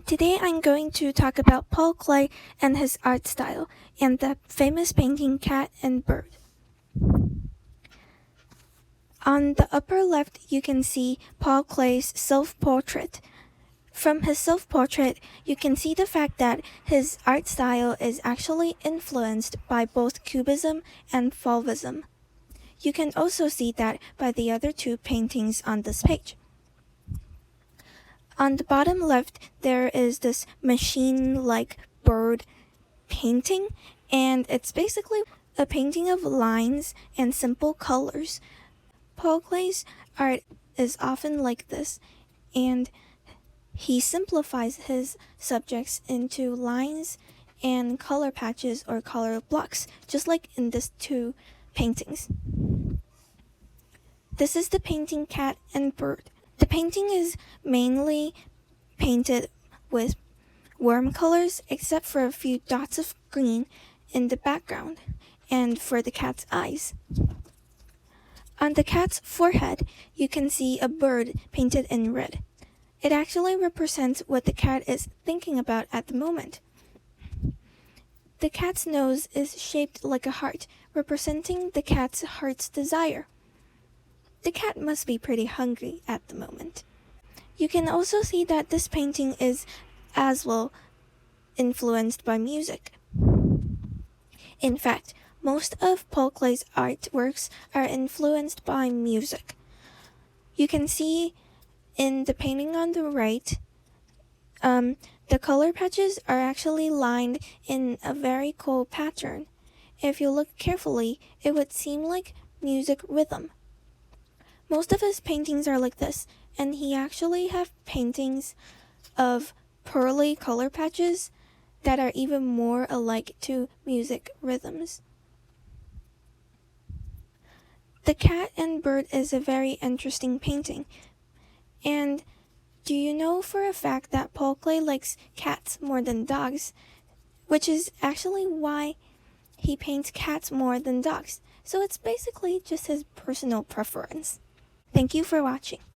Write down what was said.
Today I'm going to talk about Paul Klee and his art style, and the famous painting Cat and Bird. On the upper left you can see Paul Klee's self-portrait. From his self-portrait, you can see the fact that his art style is actually influenced by both Cubism and Fauvism. You can also see that by the other two paintings on this page. On the bottom left, there is this machine-like bird painting, and it's basically a painting of lines and simple colors. Paul Klee's art is often like this, and he simplifies his subjects into lines and color patches or color blocks, just like in these two paintings. This is the painting Cat and Bird. The painting is mainly painted with warm colors except for a few dots of green in the background and for the cat's eyes. On the cat's forehead, you can see a bird painted in red. It actually represents what the cat is thinking about at the moment. The cat's nose is shaped like a heart, representing the cat's heart's desire. The cat must be pretty hungry at the moment. You can also see that this painting is as well influenced by music. In fact, most of Paul Klee's artworks are influenced by music. You can see in the painting on the right, the color patches are actually lined in a very cool pattern. If you look carefully, it would seem like music rhythm. Most of his paintings are like this, and he actually have paintings of pearly color patches that are even more alike to music rhythms. The Cat and Bird is a very interesting painting. And do you know for a fact that Paul Klee likes cats more than dogs, which is actually why he paints cats more than dogs. So it's basically just his personal preference. Thank you for watching.